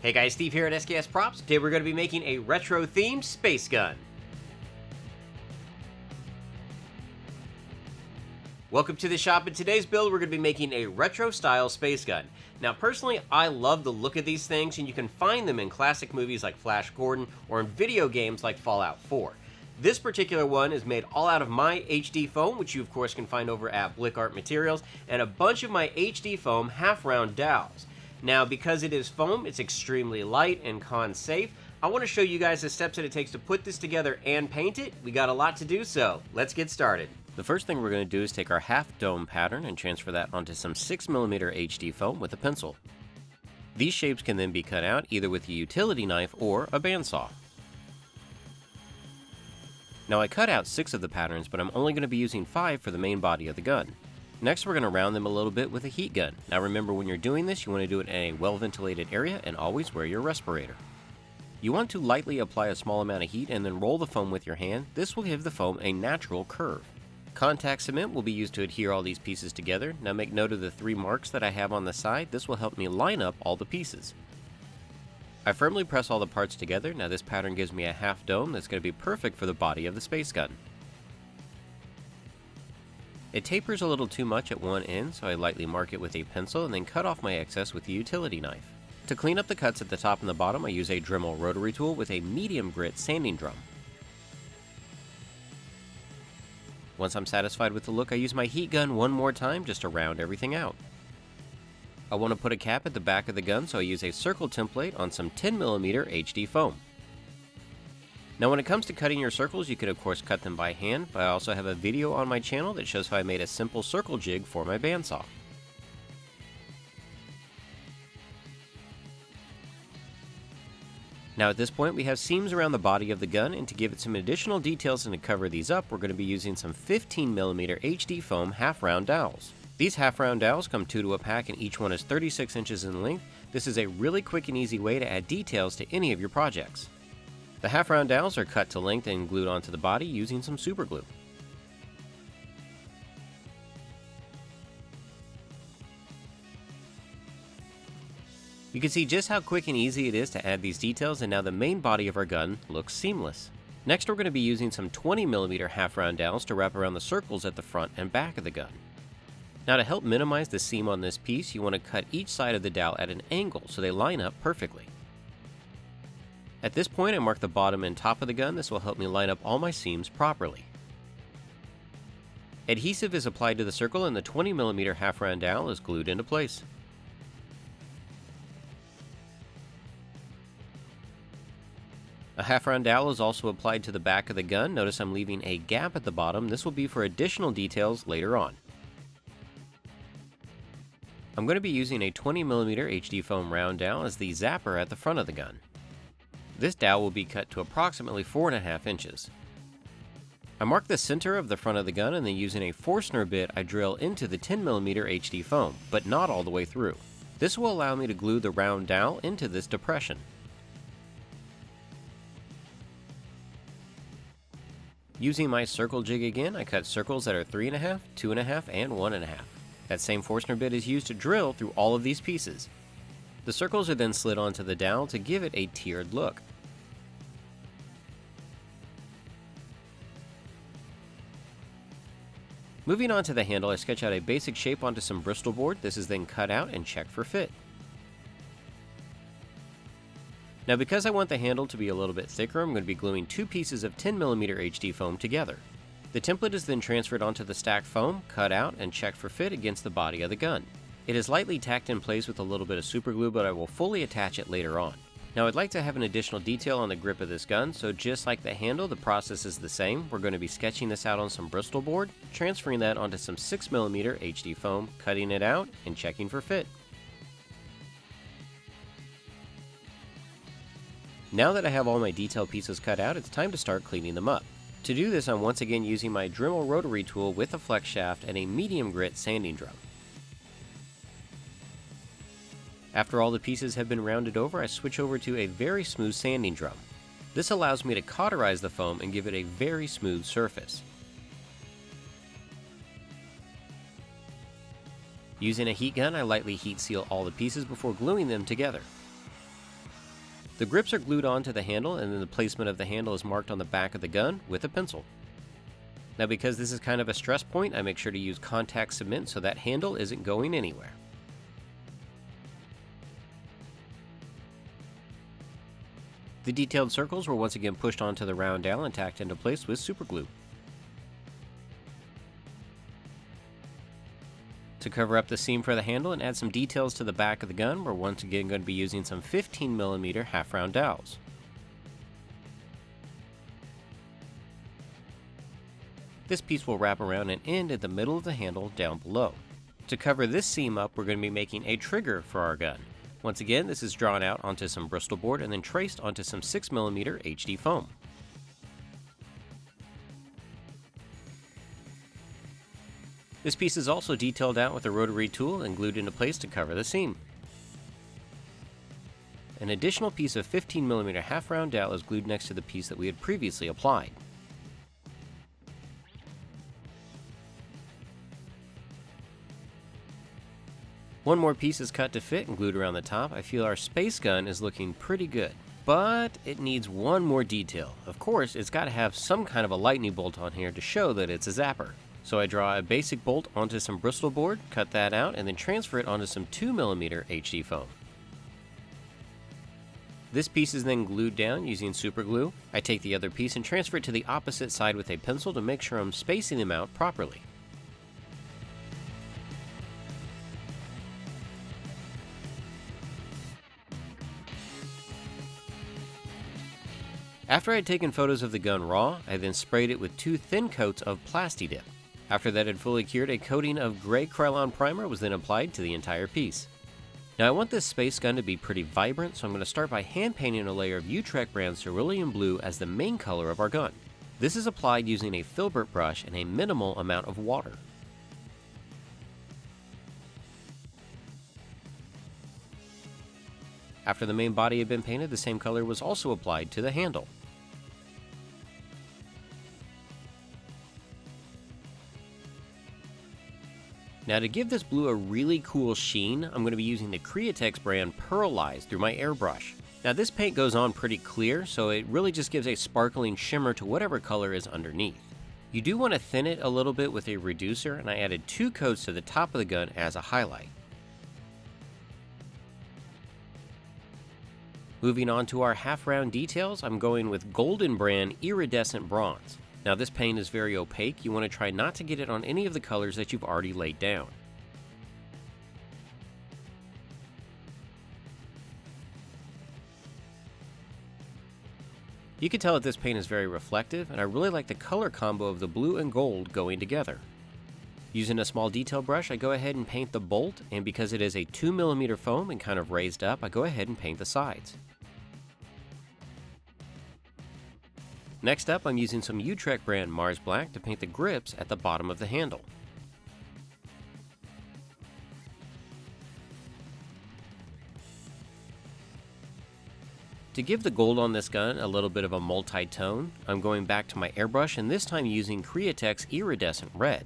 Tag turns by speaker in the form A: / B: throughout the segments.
A: Hey guys, Steve here at SKS Props. Today we're going to be making a retro-themed space gun. Welcome to the shop. In today's build, we're going to be making a retro-style space gun. Now, personally, I love the look of these things, and you can find them in classic movies like Flash Gordon or in video games like Fallout 4. This particular one is made all out of my HD foam, which you of course can find over at Blick Art Materials, and a bunch of my HD foam half-round dowels. Now, because it is foam, it's extremely light and con safe. I want to show you guys the steps that it takes to put this together and paint it. We got a lot to do, so let's get started. The first thing we're going to do is take our half dome pattern and transfer that onto some 6mm HD foam with a pencil. These shapes can then be cut out either with a utility knife or a bandsaw. Now, I cut out 6 of the patterns, but I'm only going to be using 5 for the main body of the gun. Next, we're going to round them a little bit with a heat gun. Now remember, when you're doing this, you want to do it in a well-ventilated area and always wear your respirator. You want to lightly apply a small amount of heat and then roll the foam with your hand. This will give the foam a natural curve. Contact cement will be used to adhere all these pieces together. Now make note of the 3 marks that I have on the side. This will help me line up all the pieces. I firmly press all the parts together. Now this pattern gives me a half dome that's going to be perfect for the body of the space gun. It tapers a little too much at one end, so I lightly mark it with a pencil and then cut off my excess with a utility knife. To clean up the cuts at the top and the bottom, I use a Dremel rotary tool with a medium grit sanding drum. Once I'm satisfied with the look, I use my heat gun one more time just to round everything out. I want to put a cap at the back of the gun, so I use a circle template on some 10mm HD foam. Now when it comes to cutting your circles, you can of course cut them by hand, but I also have a video on my channel that shows how I made a simple circle jig for my bandsaw. Now at this point we have seams around the body of the gun, and to give it some additional details and to cover these up, we're going to be using some 15mm HD foam half-round dowels. These half-round dowels come 2 to a pack and each one is 36 inches in length. This is a really quick and easy way to add details to any of your projects. The half-round dowels are cut to length and glued onto the body using some super glue. You can see just how quick and easy it is to add these details, and now the main body of our gun looks seamless. Next, we're going to be using some 20mm half-round dowels to wrap around the circles at the front and back of the gun. Now to help minimize the seam on this piece, you want to cut each side of the dowel at an angle so they line up perfectly. At this point, I mark the bottom and top of the gun. This will help me line up all my seams properly. Adhesive is applied to the circle and the 20mm half-round dowel is glued into place. A half-round dowel is also applied to the back of the gun. Notice I'm leaving a gap at the bottom. This will be for additional details later on. I'm going to be using a 20mm HD foam round dowel as the zapper at the front of the gun. This dowel will be cut to approximately 4.5 inches. I mark the center of the front of the gun, and then using a Forstner bit I drill into the 10mm HD foam, but not all the way through. This will allow me to glue the round dowel into this depression. Using my circle jig again, I cut circles that are 3.5, 2.5, and 1.5. That same Forstner bit is used to drill through all of these pieces. The circles are then slid onto the dowel to give it a tiered look. Moving on to the handle, I sketch out a basic shape onto some Bristol board. This is then cut out and checked for fit. Now because I want the handle to be a little bit thicker, I'm going to be gluing 2 pieces of 10mm HD foam together. The template is then transferred onto the stacked foam, cut out, and checked for fit against the body of the gun. It is lightly tacked in place with a little bit of super glue, but I will fully attach it later on. Now I'd like to have an additional detail on the grip of this gun, so just like the handle, the process is the same. We're going to be sketching this out on some Bristol board, transferring that onto some 6mm HD foam, cutting it out, and checking for fit. Now that I have all my detail pieces cut out, it's time to start cleaning them up. To do this, I'm once again using my Dremel rotary tool with a flex shaft and a medium grit sanding drum. After all the pieces have been rounded over, I switch over to a very smooth sanding drum. This allows me to cauterize the foam and give it a very smooth surface. Using a heat gun, I lightly heat seal all the pieces before gluing them together. The grips are glued onto the handle, and then the placement of the handle is marked on the back of the gun with a pencil. Now, because this is kind of a stress point, I make sure to use contact cement so that handle isn't going anywhere. The detailed circles were once again pushed onto the round dowel and tacked into place with super glue. To cover up the seam for the handle and add some details to the back of the gun, we're once again going to be using some 15mm half-round dowels. This piece will wrap around and end at the middle of the handle down below. To cover this seam up, we're going to be making a trigger for our gun. Once again, this is drawn out onto some Bristol board and then traced onto some 6mm HD foam. This piece is also detailed out with a rotary tool and glued into place to cover the seam. An additional piece of 15mm half-round dowel is glued next to the piece that we had previously applied. One more piece is cut to fit and glued around the top. I feel our space gun is looking pretty good, but it needs one more detail. Of course, it's got to have some kind of a lightning bolt on here to show that it's a zapper. So I draw a basic bolt onto some Bristol board, cut that out, and then transfer it onto some 2mm HD foam. This piece is then glued down using super glue. I take the other piece and transfer it to the opposite side with a pencil to make sure I'm spacing them out properly. After I had taken photos of the gun raw, I then sprayed it with 2 thin coats of Plasti-Dip. After that had fully cured, a coating of gray Krylon primer was then applied to the entire piece. Now I want this space gun to be pretty vibrant, so I'm going to start by hand painting a layer of Utrecht brand Cerulean Blue as the main color of our gun. This is applied using a filbert brush and a minimal amount of water. After the main body had been painted, the same color was also applied to the handle. Now to give this blue a really cool sheen, I'm going to be using the Createx brand Pearlize through my airbrush. Now this paint goes on pretty clear, so it really just gives a sparkling shimmer to whatever color is underneath. You do want to thin it a little bit with a reducer, and I added 2 coats to the top of the gun as a highlight. Moving on to our half-round details, I'm going with Golden brand Iridescent Bronze. Now this paint is very opaque. You want to try not to get it on any of the colors that you've already laid down. You can tell that this paint is very reflective, and I really like the color combo of the blue and gold going together. Using a small detail brush, I go ahead and paint the bolt, and because it is a 2mm foam and kind of raised up, I go ahead and paint the sides. Next up, I'm using some Utrecht brand Mars Black to paint the grips at the bottom of the handle. To give the gold on this gun a little bit of a multi-tone, I'm going back to my airbrush and this time using Createx Iridescent Red.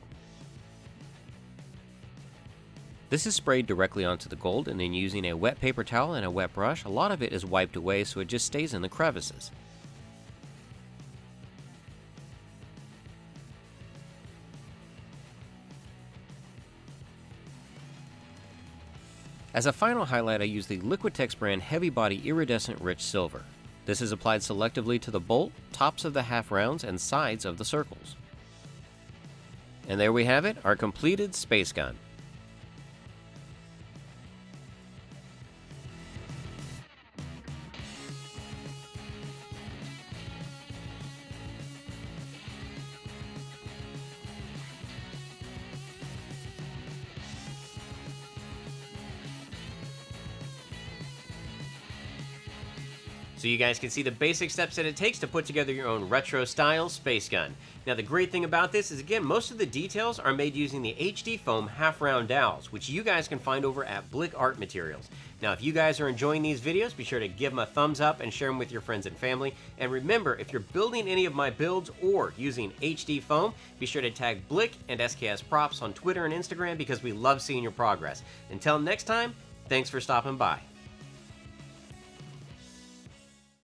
A: This is sprayed directly onto the gold, and then using a wet paper towel and a wet brush, a lot of it is wiped away so it just stays in the crevices. As a final highlight, I use the Liquitex brand Heavy Body Iridescent Rich Silver. This is applied selectively to the bolt, tops of the half rounds, and sides of the circles. And there we have it, our completed space gun.
B: So you guys can see the basic steps that it takes to put together your own retro style space gun. Now the great thing about this is, again, most of the details are made using the HD foam half round dowels, which you guys can find over at Blick Art Materials. Now if you guys are enjoying these videos, be sure to give them a thumbs up and share them with your friends and family. And remember, if you're building any of my builds or using HD foam, be sure to tag Blick and SKS Props on Twitter and Instagram because we love seeing your progress. Until next time, thanks for stopping by.